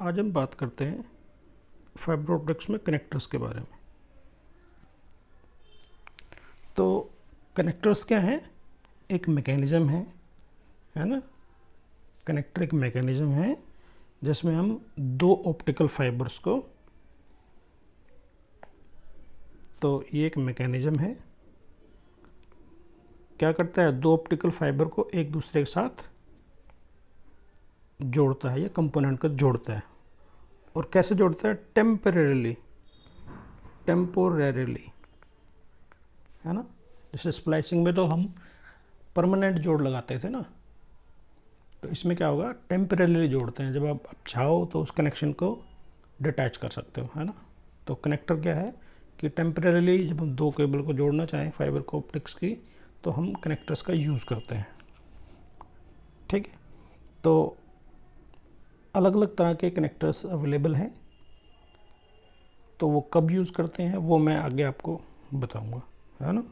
आज हम बात करते हैं फाइबर ऑप्टिक्स में कनेक्टर्स के बारे में। तो कनेक्टर्स क्या है? एक मैकेनिज़्म है ना। कनेक्टर एक मैकेनिज़्म है जिसमें हम दो ऑप्टिकल फाइबर्स को, तो ये एक मैकेनिज़्म है, क्या करता है, दो ऑप्टिकल फाइबर को एक दूसरे के साथ जोड़ता है या कंपोनेंट को जोड़ता है। और कैसे जोड़ता है? टेम्परेरीली है ना। जैसे स्प्लाइसिंग में तो हम परमानेंट जोड़ लगाते थे ना, तो इसमें क्या होगा, टेम्परेरीली जोड़ते हैं। जब आप चाहो तो उस कनेक्शन को डिटैच कर सकते हो, है ना। तो कनेक्टर क्या है कि टेम्परेरीली जब हम दो केबल को जोड़ना चाहें फाइबर को ऑप्टिक्स की, तो हम कनेक्टर्स का यूज़ करते हैं। ठीक है, तो अलग अलग तरह के कनेक्टर्स अवेलेबल हैं, तो वो कब यूज़ करते हैं वो मैं आगे आपको बताऊंगा, है ना।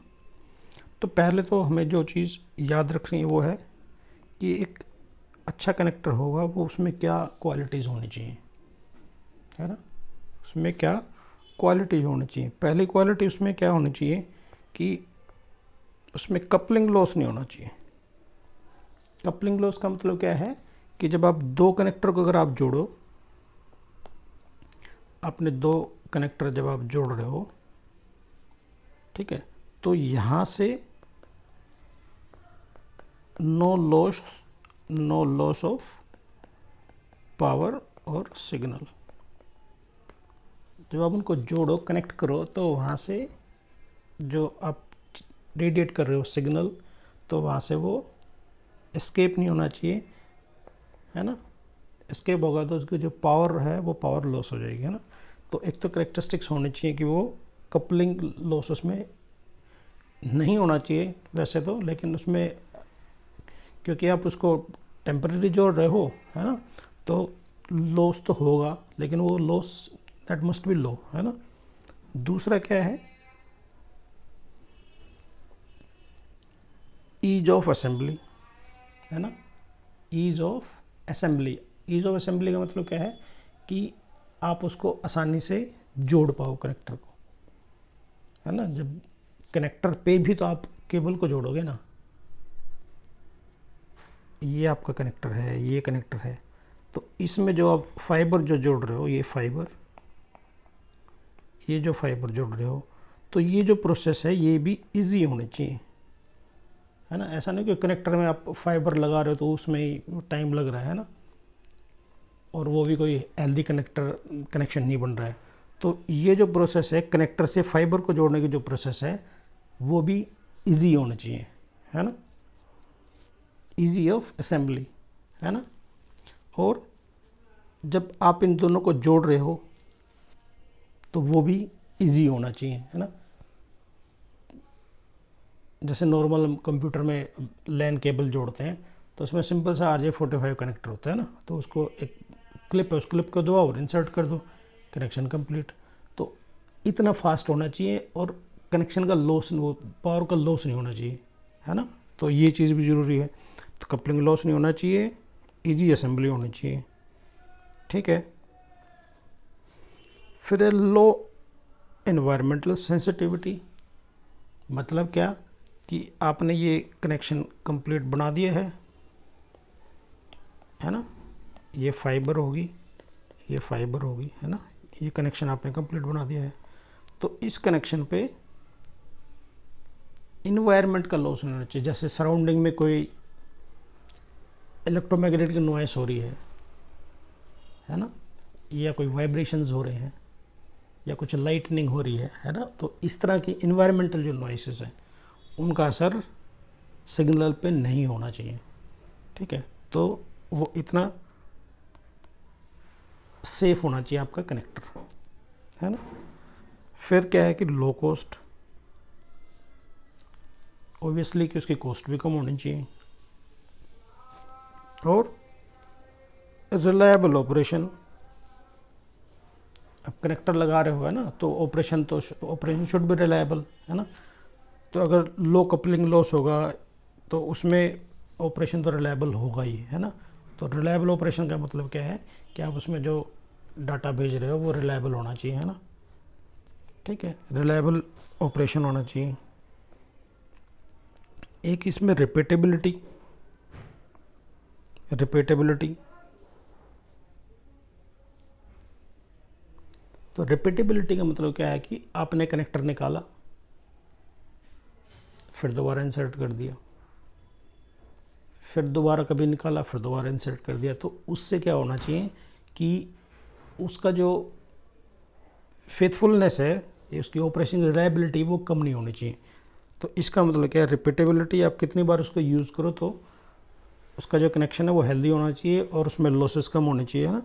तो पहले तो हमें जो चीज़ याद रखनी है वो है कि एक अच्छा कनेक्टर होगा वो उसमें क्या क्वालिटीज़ होनी चाहिए, है ना। उसमें क्या क्वालिटीज़ होनी चाहिए? पहली क्वालिटी उसमें क्या होनी चाहिए कि उसमें कपलिंग लॉस नहीं होना चाहिए। कपलिंग लॉस का मतलब क्या है कि जब आप दो कनेक्टर को अगर आप जोड़ो, अपने दो कनेक्टर जब आप जोड़ रहे हो, ठीक है, तो यहाँ से नो लॉस ऑफ पावर और सिग्नल। जब आप उनको जोड़ो, कनेक्ट करो, तो वहाँ से जो आप रेडिएट कर रहे हो सिग्नल, तो वहाँ से वो एस्केप नहीं होना चाहिए, है ना। एस्केप होगा तो उसकी जो पावर है वो पावर लॉस हो जाएगी, है ना। तो एक तो करेक्टरिस्टिक्स होनी चाहिए कि वो कपलिंग लॉस उसमें नहीं होना चाहिए वैसे तो, लेकिन उसमें क्योंकि आप उसको टेम्परेरी जोड़ रहे हो, है ना, तो लॉस तो होगा, लेकिन वो लॉस दैट मस्ट बी लो, है ना। दूसरा क्या है, ईज ऑफ असेंबली, है ना। ईज ऑफ असेंबली का मतलब क्या है कि आप उसको आसानी से जोड़ पाओ कनेक्टर को, है ना। जब कनेक्टर पे भी तो आप केबल को जोड़ोगे ना, ये आपका कनेक्टर है, ये कनेक्टर है, तो इसमें जो आप फाइबर जो जोड़ रहे हो, ये जो फाइबर जोड़ रहे हो, तो ये जो प्रोसेस है ये भी इजी होनी चाहिए, है ना। ऐसा नहीं कि कनेक्टर में आप फाइबर लगा रहे हो तो उसमें ही टाइम लग रहा है ना, और वो भी कोई हेल्दी कनेक्शन नहीं बन रहा है। तो ये जो प्रोसेस है कनेक्टर से फाइबर को जोड़ने की जो प्रोसेस है वो भी इजी होना चाहिए, है ना। इजी ऑफ असेंबली, है ना। और जब आप इन दोनों को जोड़ रहे हो तो वो भी इजी होना चाहिए, है ना। जैसे नॉर्मल कंप्यूटर में लैन केबल जोड़ते हैं तो उसमें सिंपल सा RJ45 कनेक्टर होता है ना, तो उसको एक क्लिप है, उस क्लिप को दबाओ और इंसर्ट कर दो, कनेक्शन कंप्लीट। तो इतना फास्ट होना चाहिए और कनेक्शन का लॉस, वो पावर का लॉस नहीं होना चाहिए, है ना। तो ये चीज़ भी ज़रूरी है। तो कपलिंग लॉस नहीं होना चाहिए, ईजी असेंबली होनी चाहिए, ठीक है। फिर लो एनवायरमेंटल सेंसिटिविटी, मतलब क्या कि आपने ये कनेक्शन कंप्लीट बना दिया है ना। ये फाइबर होगी, है ना। ये कनेक्शन आपने कंप्लीट बना दिया है, तो इस कनेक्शन पे इन्वायरमेंट का लॉस नहीं होना चाहिए। जैसे सराउंडिंग में कोई इलेक्ट्रोमैग्नेटिक नॉइस हो रही है ना, या कोई वाइब्रेशंस हो रहे हैं, या कुछ लाइटनिंग हो रही है ना, तो इस तरह की इन्वायरमेंटल जो नॉइसेस हैं उनका असर सिग्नल पे नहीं होना चाहिए, ठीक है। तो वो इतना सेफ होना चाहिए आपका कनेक्टर, है ना। फिर क्या है कि लो कॉस्ट, ऑब्वियसली कि उसकी कॉस्ट भी कम होनी चाहिए, और रिलायबल ऑपरेशन। अब कनेक्टर लगा रहे हो, है ना, तो ऑपरेशन शुड बी रिलायबल, है ना। तो अगर लो कपलिंग लॉस होगा तो उसमें ऑपरेशन तो रिलायबल होगा ही, है ना। तो रिलायबल ऑपरेशन का मतलब क्या है कि आप उसमें जो डाटा भेज रहे हो वो रिलायबल होना चाहिए, है ना। ठीक है, रिलायबल ऑपरेशन होना चाहिए। एक इसमें रिपीटेबिलिटी, तो रिपीटेबिलिटी का मतलब क्या है कि आपने कनेक्टर निकाला, फिर दोबारा इंसर्ट कर दिया, फिर दोबारा कभी निकाला, फिर दोबारा इंसर्ट कर दिया, तो उससे क्या होना चाहिए कि उसका जो फेथफुलनेस है, उसकी ऑपरेशन रिलायबिलिटी वो कम नहीं होनी चाहिए। तो इसका मतलब क्या है, रिपीटेबिलिटी, आप कितनी बार उसको यूज़ करो तो उसका जो कनेक्शन है वो हेल्दी होना चाहिए और उसमें लॉसेस कम होने चाहिए, है ना।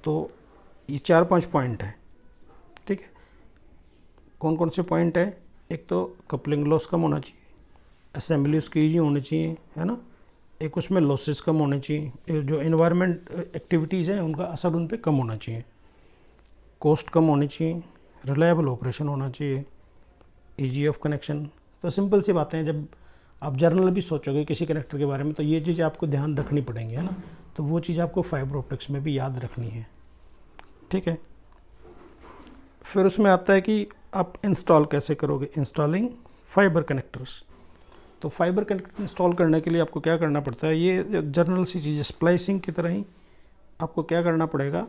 तो ये 4-5 पॉइंट है, ठीक है। कौन कौन से पॉइंट है? एक तो कपलिंग लॉस कम होना चाहिए, असेंबली उसकी ईजी होनी चाहिए, है ना। एक उसमें लॉसेस कम होने चाहिए, जो इन्वायरमेंट एक्टिविटीज़ हैं उनका असर उन पर कम होना चाहिए, कॉस्ट कम होनी चाहिए, रिलायबल ऑपरेशन होना चाहिए, ईजी ऑफ कनेक्शन। तो सिंपल सी बातें हैं, जब आप जर्नल भी सोचोगे किसी कनेक्टर के बारे में तो ये चीज़ आपको ध्यान रखनी पड़ेंगी, है ना। तो वो चीज़ आपको फाइबर ऑप्टिक्स में भी याद रखनी है, ठीक है। फिर उसमें आता है कि आप इंस्टॉल कैसे करोगे, इंस्टॉलिंग फाइबर कनेक्टर्स। तो फाइबर कनेक्टर इंस्टॉल करने के लिए आपको क्या करना पड़ता है, ये जर्नल सी चीज़, स्प्लाइसिंग की तरह ही आपको क्या करना पड़ेगा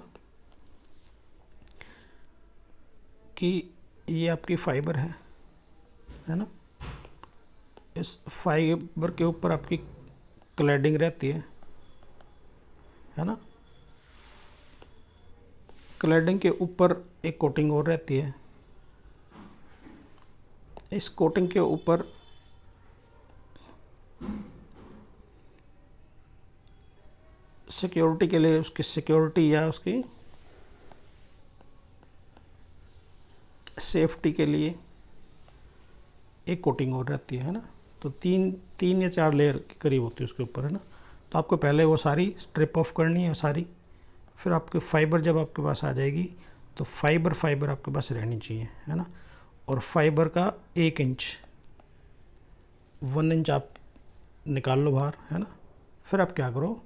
कि ये आपकी फाइबर है ना। इस फाइबर के ऊपर आपकी क्लैडिंग रहती है ना। क्लैडिंग के ऊपर एक कोटिंग और रहती है, इस कोटिंग के ऊपर सिक्योरिटी के लिए, उसकी सिक्योरिटी या उसकी सेफ्टी के लिए एक कोटिंग और रहती है ना। तो तीन या 4 लेयर के करीब होती है उसके ऊपर, है ना। तो आपको पहले वो सारी स्ट्रिप ऑफ करनी है सारी, फिर आपके फाइबर जब आपके पास आ जाएगी तो फाइबर आपके पास रहनी चाहिए, है ना। और फाइबर का 1 इंच 1 इंच आप निकाल लो बाहर, है ना। फिर आप क्या करो,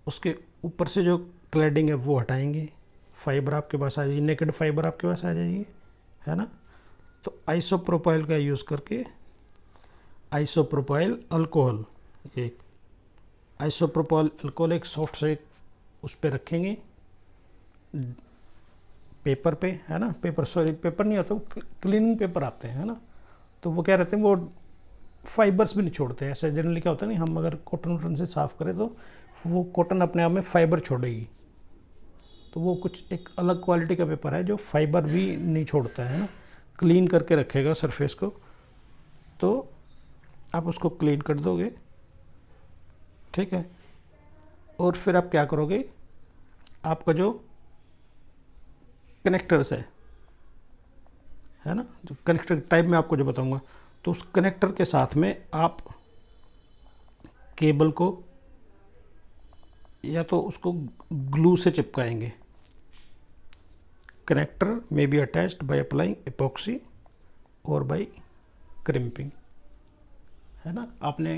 उसके ऊपर से जो क्लैडिंग है वो हटाएंगे, फाइबर आपके पास आ जाएगी, नेकेड फाइबर आपके पास आ जाएगी, है ना। तो आइसोप्रोपाइल का यूज़ करके, आइसोप्रोपाइल अल्कोहल, एक आइसोप्रोपाइल अल्कोहल एक सॉफ्ट से उस पर रखेंगे पेपर पे, है ना। पेपर नहीं होता, क्लीनिंग पेपर आते हैं, है ना। तो वो क्या रहते हैं, वो फाइबर्स भी नहीं छोड़ते हैं। ऐसे जनरली क्या होता है, नहीं हम अगर कॉटन से साफ़ करें तो वो कॉटन अपने आप में फाइबर छोड़ेगी, तो वो कुछ एक अलग क्वालिटी का पेपर है जो फाइबर भी नहीं छोड़ता है ना, क्लीन करके रखेगा सरफेस को। तो आप उसको क्लीन कर दोगे, ठीक है। और फिर आप क्या करोगे, आपका जो कनेक्टर्स है ना, जो कनेक्टर टाइप में आपको जो बताऊंगा, तो उस कनेक्टर के साथ में आप केबल को या तो उसको ग्लू से चिपकाएंगे। कनेक्टर में be attached by applying epoxy और बाय क्रिम्पिंग, है ना। आपने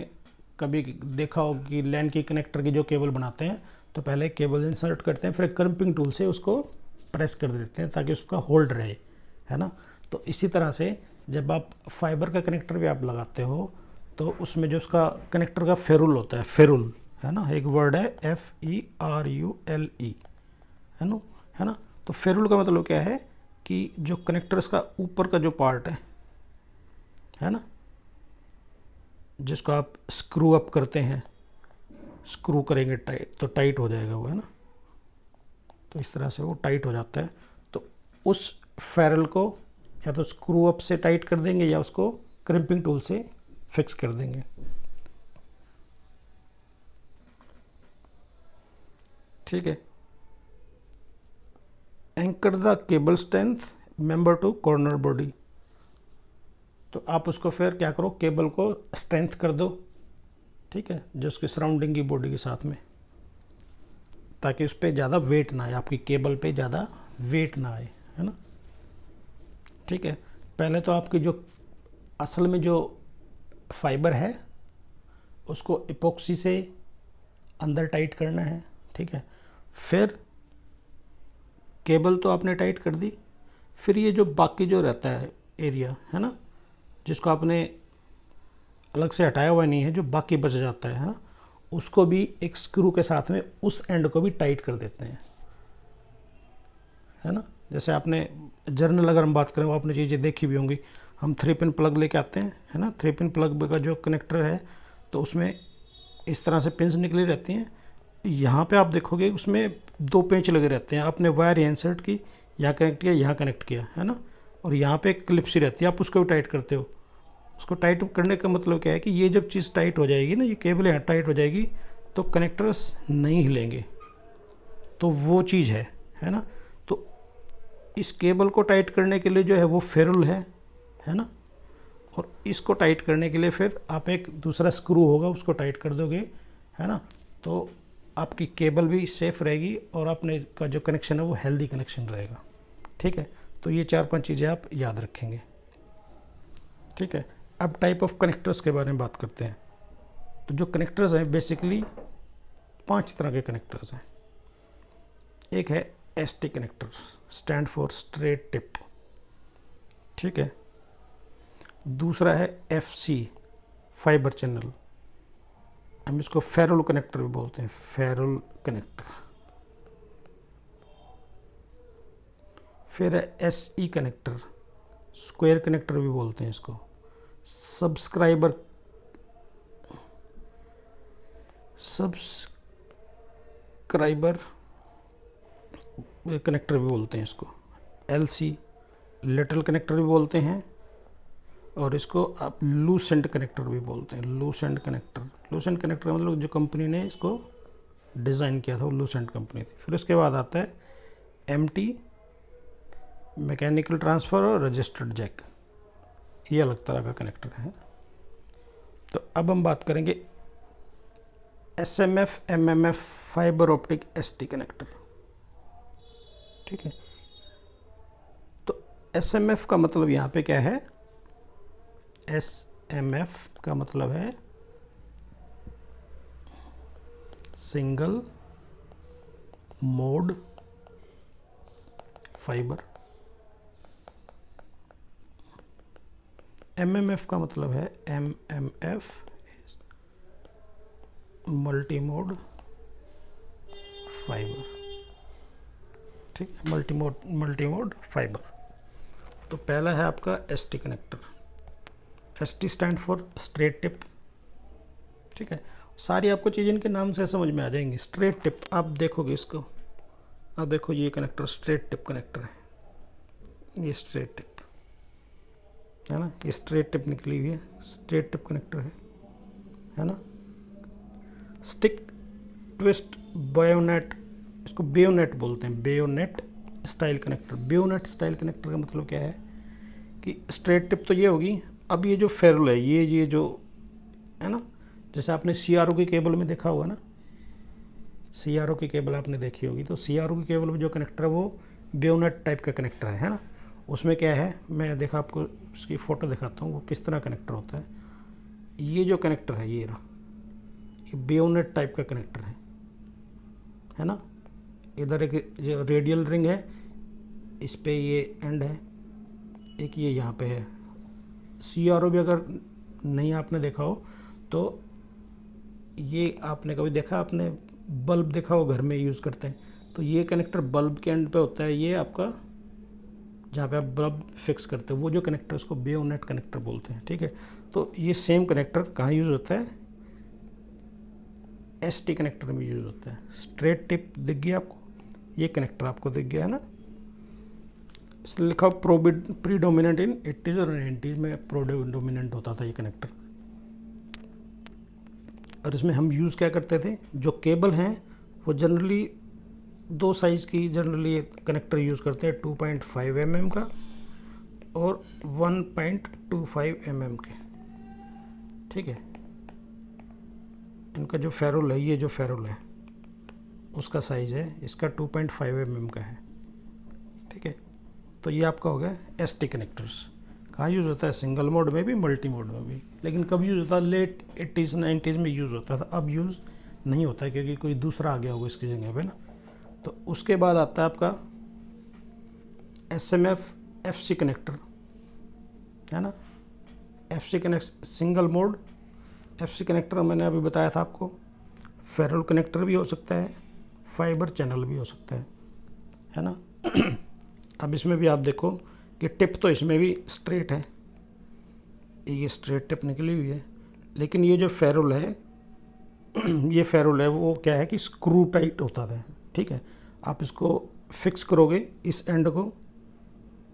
कभी देखा हो कि लैन की कनेक्टर की जो केबल बनाते हैं तो पहले केबल इंसर्ट करते हैं, फिर क्रिम्पिंग टूल से उसको प्रेस कर देते हैं ताकि उसका होल्ड रहे, है ना। तो इसी तरह से जब आप फाइबर का कनेक्टर भी आप लगाते हो तो उसमें जो उसका कनेक्टर का फेरुल होता है, फेरुल, है ना, एक वर्ड है FERULE, है ना। तो फेरुल का मतलब क्या है कि जो कनेक्टर्स का ऊपर का जो पार्ट है ना, जिसको आप स्क्रू अप करते हैं, स्क्रू करेंगे टाइट तो टाइट हो जाएगा वो, है ना। तो इस तरह से वो टाइट हो जाता है। तो उस फेरल को या तो स्क्रू अप से टाइट कर देंगे या उसको क्रिम्पिंग टूल से फिक्स कर देंगे, ठीक है। Anchor the cable strength member to corner body, तो आप उसको फिर क्या करो, केबल को स्ट्रेंथ कर दो, ठीक है, जो उसके सराउंडिंग की बॉडी के साथ में, ताकि उस पर ज़्यादा वेट ना आए, आपकी केबल पे ज़्यादा वेट ना आए, है ना, ठीक है। पहले तो आपकी जो असल में जो फाइबर है उसको इपॉक्सी से अंदर टाइट करना है, ठीक है। फिर केबल तो आपने टाइट कर दी, फिर ये जो बाकी जो रहता है एरिया है ना, जिसको आपने अलग से हटाया हुआ नहीं है, जो बाकी बच जाता है ना, उसको भी एक स्क्रू के साथ में उस एंड को भी टाइट कर देते हैं, है ना। जैसे आपने जर्नल अगर हम बात करें, वो आपने चीज़ें देखी भी होंगी, हम 3 पिन प्लग लेके आते हैं, है ना। 3 पिन प्लग का जो कनेक्टर है, तो उसमें इस तरह से पिन्स निकली रहती हैं। यहाँ पे आप देखोगे उसमें 2 पेंच लगे रहते हैं, आपने वायर यहाँ इंसर्ट की, यहाँ कनेक्ट किया, यहाँ कनेक्ट किया, है ना। और यहाँ पे एक क्लिप सी रहती है, आप उसको भी टाइट करते हो। उसको टाइट करने का मतलब क्या है कि ये जब चीज़ टाइट हो जाएगी ना, ये केबल यहाँ टाइट हो जाएगी, तो कनेक्टर्स नहीं हिलेंगे, तो वो चीज़ है ना। तो इस केबल को टाइट करने के लिए जो है वो फेरुल है ना। और इसको टाइट करने के लिए फिर आप एक दूसरा स्क्रू होगा, उसको टाइट कर दोगे, है ना। तो आपकी केबल भी सेफ़ रहेगी और आपने का जो कनेक्शन है वो हेल्दी कनेक्शन रहेगा, ठीक है। तो ये 4-5 चीज़ें आप याद रखेंगे, ठीक है। अब टाइप ऑफ कनेक्टर्स के बारे में बात करते हैं। तो जो कनेक्टर्स हैं बेसिकली 5 तरह के कनेक्टर्स हैं। एक है ST connector, stand for straight tip, ठीक है। दूसरा है FC, फाइबर चैनल, हम इसको फेरुल कनेक्टर भी बोलते हैं, फेरुल कनेक्टर। फिर है SE कनेक्टर, स्क्वायर कनेक्टर भी बोलते हैं इसको। सब्सक्राइबर कनेक्टर भी बोलते हैं इसको। LC, लेटरल कनेक्टर भी बोलते हैं, और इसको आप लूसेंट कनेक्टर भी बोलते हैं। लूसेंट कनेक्टर मतलब जो कंपनी ने इसको डिज़ाइन किया था वो लूसेंट कंपनी थी। फिर उसके बाद आता है MT, मैकेनिकल ट्रांसफ़र और रजिस्टर्ड जैक, ये अलग तरह का कनेक्टर है। तो अब हम बात करेंगे SMF MMF fibre optic ST connector, ठीक है। तो SMF का मतलब यहाँ पे क्या है, SMF का मतलब है सिंगल मोड फाइबर। MMF का मतलब है MMF, मल्टी मोड फाइबर, ठीक है। Multi mode fibre. तो पहला है आपका ST connector. ST stand for straight tip, ठीक है। सारी आपको चीज़ इनके नाम से समझ में आ जाएंगी। स्ट्रेट टिप, आप देखोगे इसको, आप देखो ये कनेक्टर स्ट्रेट टिप कनेक्टर है, ये स्ट्रेट टिप है ना, ये स्ट्रेट टिप निकली हुई है, स्ट्रेट टिप कनेक्टर है ना। स्टिक ट्विस्ट बायोनेट, इसको बेयोनेट बोलते हैं, bayonet style connector. Bayonet style connector का मतलब क्या है कि स्ट्रेट टिप तो ये होगी, अब ये जो फेरुल है, ये जो है ना, जैसे आपने CRO की केबल में देखा होगा ना, CRO की केबल आपने देखी होगी, तो CRO की केबल में जो कनेक्टर है वो बेयोनेट टाइप का कनेक्टर है ना। उसमें क्या है, मैं देखा आपको उसकी फ़ोटो दिखाता हूँ वो किस तरह कनेक्टर होता है। ये जो कनेक्टर है ये रहा, ये बेयोनेट टाइप का कनेक्टर है ना। इधर एक जो रेडियल रिंग है, इस पे ये एंड है, एक ये यहाँ पे है। CRO भी अगर नहीं आपने देखा हो तो ये आपने कभी देखा, आपने बल्ब देखा हो घर में यूज़ करते हैं, तो ये कनेक्टर बल्ब के एंड पे होता है, ये आपका जहाँ पे आप बल्ब फिक्स करते हो वो जो कनेक्टर, उसको बेयोनेट कनेक्टर बोलते हैं, ठीक है। तो ये सेम कनेक्टर कहाँ यूज़ होता है, ST कनेक्टर में यूज़ होता है। स्ट्रेट टिप दिख गया आपको, ये कनेक्टर आपको दिख गया है ना। इसलिए लिखा प्रीडोमिनेंट इन 80s और 90s में प्रोडोमिनेंट होता था ये कनेक्टर। और इसमें हम यूज़ क्या करते थे, जो केबल हैं वो जनरली 2 साइज़ की जनरली कनेक्टर यूज़ करते हैं, 2.5 mm का और 1.25 mm के, ठीक है। इनका जो फेरुल है, ये जो फेरुल है उसका साइज़ है, इसका 2.5 mm का है, ठीक है। तो ये आपका हो गया ST कनेक्टर्स। कहाँ यूज़ होता है, सिंगल मोड में भी, मल्टी मोड में भी। लेकिन कब यूज़ होता है, लेट 80s 90s में यूज़ होता था, अब यूज़ नहीं होता है क्योंकि कोई दूसरा आ गया होगा इसकी जगह पे ना। तो उसके बाद आता है आपका SMF FC कनेक्टर है ना, FC connect single mode FC connector मैंने अभी बताया था आपको। फेरल कनेक्टर भी हो सकता है, फाइबर चैनल भी हो सकता है ना। अब इसमें भी आप देखो कि टिप तो इसमें भी स्ट्रेट है, ये स्ट्रेट टिप निकली हुई है, लेकिन ये जो फेरुल है ये फेरुल है वो क्या है कि स्क्रू टाइट होता है, ठीक है। आप इसको फिक्स करोगे, इस एंड को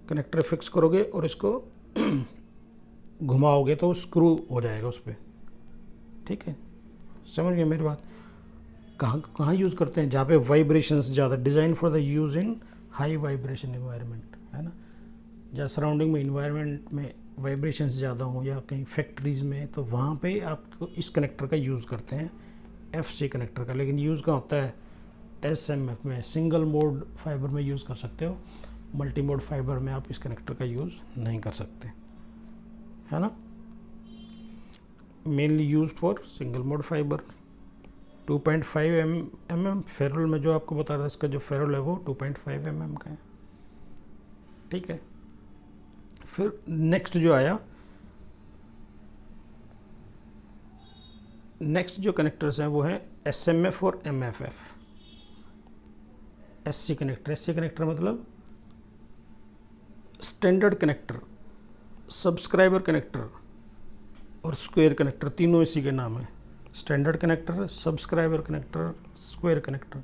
कनेक्टर फिक्स करोगे और इसको घुमाओगे तो स्क्रू हो जाएगा उस पर, ठीक है। समझ गए मेरी बात। कहाँ कहाँ यूज़ करते हैं, जहाँ पे वाइब्रेशंस ज़्यादा, design for the use in high vibration environment, है ना। जहाँ सराउंडिंग में इन्वायरमेंट में वाइब्रेशंस ज़्यादा हों या कहीं फैक्ट्रीज़ में, तो वहाँ पे आपको इस कनेक्टर का यूज़ करते हैं, FC कनेक्टर का। लेकिन यूज़ कहाँ होता है, SMF में, सिंगल मोड फाइबर में यूज़ कर सकते हो, मल्टी मोड फाइबर में आप इस कनेक्टर का यूज़ नहीं कर सकते, है ना। Mainly use for single mode fibre. 2.5 mm ferrule में जो आपको बता रहा था, इसका जो फेरुल है वो 2.5 mm का है, ठीक है। फिर नेक्स्ट जो आया, नेक्स्ट जो कनेक्टर्स हैं वो है SMF और MFF। SC कनेक्टर मतलब स्टैंडर्ड कनेक्टर, सब्सक्राइबर कनेक्टर और स्क्वायर कनेक्टर, तीनों इसी के नाम है। Standard connector, subscriber connector, square connector.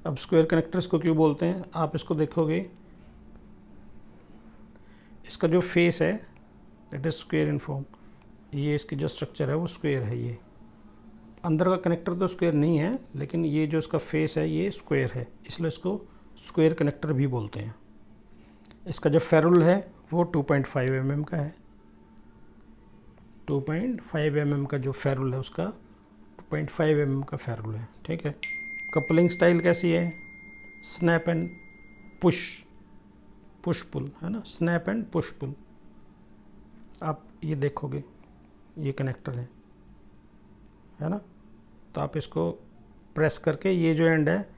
अब स्क्वायर कनेक्टर्स को क्यों बोलते हैं, आप इसको देखोगे, इसका जो फेस है it is square in form, ये इसकी जो स्ट्रक्चर है वो स्क्वायर है। ये अंदर का कनेक्टर तो स्क्वायर नहीं है, लेकिन ये जो इसका फेस है ये स्क्वायर है, इसलिए इसको स्क्वायर कनेक्टर भी बोलते हैं। इसका जो फेरुल है वो 2.5 mm का है। 2.5 mm का जो फेरुल है उसका 2.5 mm का फेरुल है, ठीक है। कपलिंग स्टाइल कैसी है, स्नैप एंड पुश पुल, है ना, स्नैप एंड पुश पुल। आप ये देखोगे ये कनेक्टर है ना, तो आप इसको प्रेस करके ये जो एंड है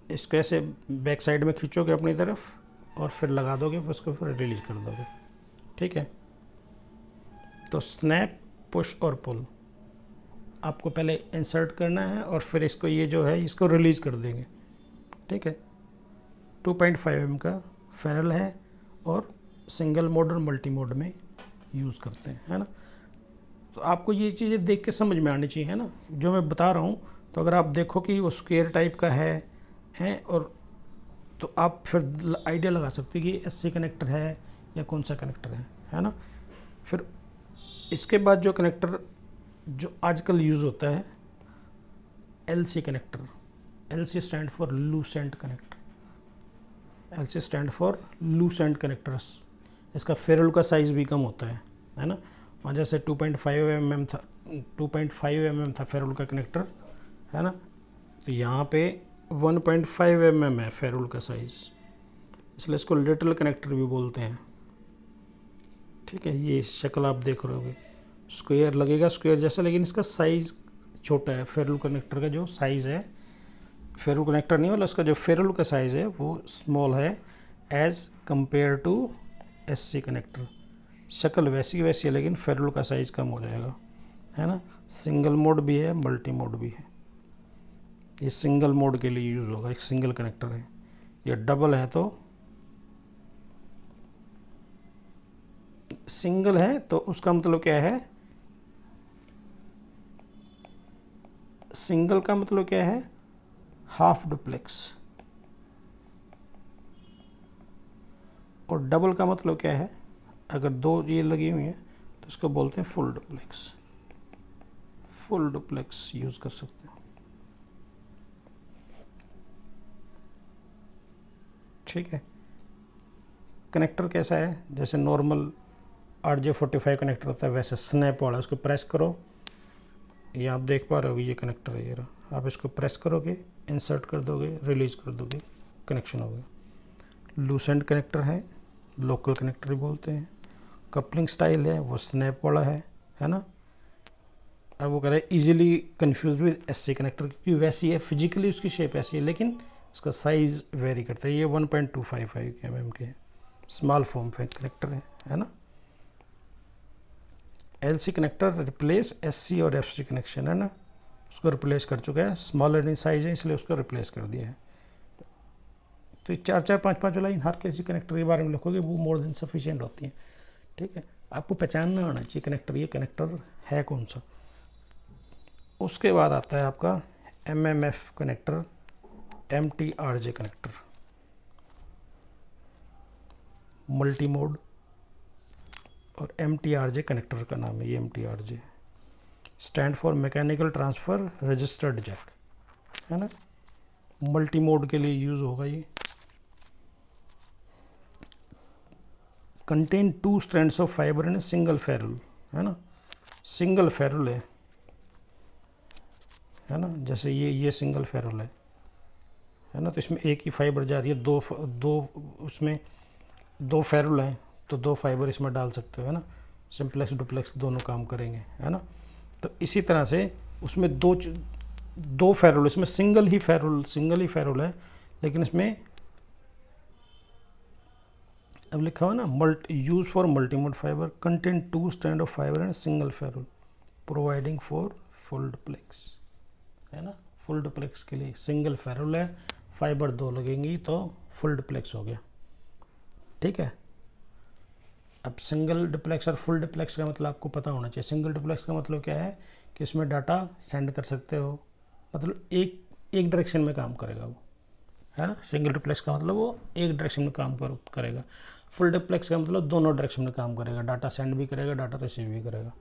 इसको ऐसे बैक साइड में खींचोगे अपनी तरफ और फिर लगा दोगे, फिर उसको फिर रिलीज कर दोगे, ठीक है। तो स्नैप, पुश और पुल आपको पहले इंसर्ट करना है और फिर इसको ये जो है इसको रिलीज़ कर देंगे, ठीक है। 2.5 mm का फेरल है और सिंगल मोड और मल्टी मोड में यूज़ करते हैं, है ना। तो आपको ये चीज़ें देख के समझ में आनी चाहिए, है ना, जो मैं बता रहा हूँ। तो अगर आप देखो कि वो स्क्वायर टाइप का है और तो आप फिर आइडिया लगा सकते हो कि SC कनेक्टर है या कौन सा कनेक्टर है ना। फिर इसके बाद जो कनेक्टर जो आजकल यूज़ होता है LC connector. LC stand for Lucent connector, LC stand for Lucent connectors. इसका फेरुल का साइज़ भी कम होता है ना। वहाँ जैसे 2.5 mm था, 2.5 mm था फेरुल का कनेक्टर, है ना, तो यहाँ पे 1.5 mm है फेरुल का साइज़, इसलिए इसको लिटिल कनेक्टर भी बोलते हैं, ठीक है। ये शक्ल आप देख रहे होगे, स्क्वायर लगेगा स्क्वायर जैसा, लेकिन इसका साइज़ छोटा है। फेरुल कनेक्टर का जो साइज़ है, फेरुल कनेक्टर नहीं, मतलब इसका जो फेरुल का साइज़ है वो स्मॉल है as compare to SC connector. शक्ल वैसी है लेकिन फेरुल का साइज़ कम हो जाएगा, है ना। सिंगल मोड भी है, मल्टी मोड भी है। ये सिंगल मोड के लिए यूज़ होगा, एक सिंगल कनेक्टर है। ये डबल है तो सिंगल है तो उसका मतलब क्या है, सिंगल का मतलब क्या है, हाफ डुप्लेक्स, और डबल का मतलब क्या है, अगर दो ये लगी हुई है तो इसको बोलते हैं full duplex. Full duplex use कर सकते हो, ठीक है। कनेक्टर कैसा है, जैसे नॉर्मल RJ45 कनेक्टर होता है वैसे स्नैप वाला, उसको प्रेस करो, ये आप देख पा रहे हो ये कनेक्टर है, ये रहा। आप इसको प्रेस करोगे, इंसर्ट कर दोगे, रिलीज कर दोगे, कनेक्शन हो गया। लूसेंट कनेक्टर है, लोकल कनेक्टर भी बोलते हैं। कपलिंग स्टाइल है वो स्नैप वाला है ना। अब वो कह रहे हैं easily confuse with SC connector, क्योंकि वैसी है, फिजिकली उसकी शेप ऐसी है, लेकिन उसका साइज़ वेरी करता है। ये 1.255 mm के स्मॉल फॉर्म कनेक्टर है ना। LC कनेक्टर रिप्लेस SC और FC कनेक्शन है ना, उसको रिप्लेस कर चुका है। स्मॉलर इन साइज है इसलिए उसको रिप्लेस कर दिया है। तो ये 4-4-5-5 लाइन हर किसी कनेक्टर के बारे में लिखोगे वो मोर देन सफिशिएंट होती है। ठीक है, आपको पहचानना आना चाहिए कनेक्टर, ये कनेक्टर है कौन सा। उसके बाद आता है आपका MMF connector, MTRJ connector, multimode और MTRJ कनेक्टर का नाम है ये। MTRJ stand for mechanical transfer registered jack, है ना। मल्टी मोड के लिए यूज़ होगा ये। Contain 2 strands of fibre in single ferrule, है ना। सिंगल फेरुल है ना, जैसे ये सिंगल फेरुल है ना। तो इसमें एक ही फाइबर जा रही है, दो उसमें 2 फेरुल हैं तो 2 फाइबर इसमें डाल सकते हो, है ना। सिंप्लेक्स डुप्लेक्स दोनों काम करेंगे, है ना। तो इसी तरह से उसमें दो फेरुल, इसमें सिंगल ही फेरुल है, लेकिन इसमें अब लिखा हुआ ना use for multimode fibre, contain 2 strand of fibre and single ferrule, providing for full duplex, है ना। फुल डुप्लेक्स के लिए सिंगल फेरुल है, फाइबर 2 लगेंगी तो फुल डुप्लेक्स हो गया। ठीक है, अब सिंगल डुप्लेक्स और फुल डुप्लेक्स का मतलब आपको पता होना चाहिए। सिंगल डुप्लेक्स का मतलब क्या है कि इसमें डाटा सेंड कर सकते हो, मतलब एक डायरेक्शन में काम करेगा वो, है ना। सिंगल डुप्लेक्स का मतलब वो एक डायरेक्शन में काम करेगा। फुल डुप्लेक्स का मतलब दोनों डायरेक्शन में काम करेगा, डाटा सेंड भी करेगा, डाटा रिसीव भी करेगा।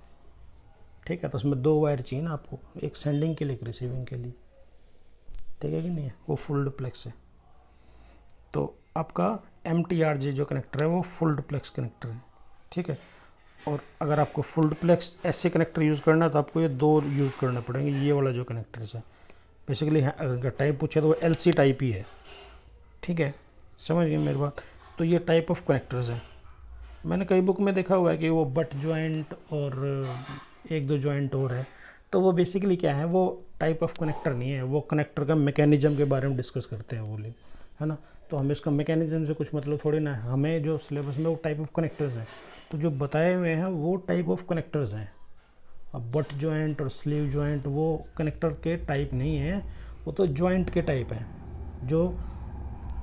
ठीक है, तो उसमें 2 वायर चाहिए ना आपको, एक सेंडिंग के लिए एक रिसीविंग के लिए। ठीक है कि नहीं है, वो फुल डुप्लेक्स है। तो आपका MTRJ जो कनेक्टर है वो फुल डुप्लेक्स कनेक्टर है। ठीक है, और अगर आपको फुल डुप्लेक्स ऐसे कनेक्टर यूज़ करना है तो आपको ये 2 यूज़ करने पड़ेंगे। ये वाला जो कनेक्टर है बेसिकली अगर टाइप पूछे तो वो LC टाइप ही है। ठीक है, समझ गए मेरी बात। तो ये टाइप ऑफ कनेक्टर्स हैं। मैंने कई बुक में देखा हुआ है कि वो बट जॉइंट और 1-2 जॉइंट और है, तो वो बेसिकली क्या है, वो टाइप ऑफ कनेक्टर नहीं है, वो कनेक्टर का मैकेनिज्म के बारे में डिस्कस करते हैं वो लोग, है ना। तो हमें इसका मैकेनिज्म से कुछ मतलब थोड़ी ना है, हमें जो सिलेबस में वो टाइप ऑफ कनेक्टर्स हैं, तो जो बताए हुए हैं वो टाइप ऑफ कनेक्टर्स हैं। अब बट जॉइंट और स्लीव जॉइंट वो कनेक्टर के टाइप नहीं है, वो तो जॉइंट के टाइप हैं, जो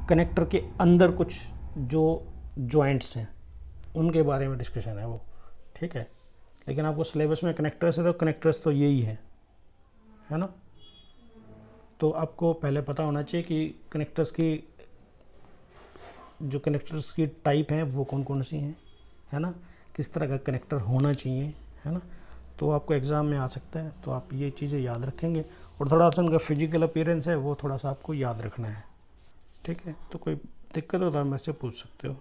कनेक्टर के अंदर कुछ जो जॉइंट्स हैं उनके बारे में डिस्कशन है वो। ठीक है, लेकिन आपको सिलेबस में कनेक्टर्स है तो कनेक्टर्स तो यही है ना। तो आपको पहले पता होना चाहिए कि कनेक्टर्स की टाइप हैं वो कौन कौन सी हैं, है ना, किस तरह का कनेक्टर होना चाहिए, है ना। तो आपको एग्ज़ाम में आ सकता है, तो आप ये चीज़ें याद रखेंगे। और थोड़ा सा उनका फिजिकल अपीयरेंस है वो थोड़ा सा आपको याद रखना है। ठीक है, तो कोई दिक्कत हो तो आप मेरे से पूछ सकते हो।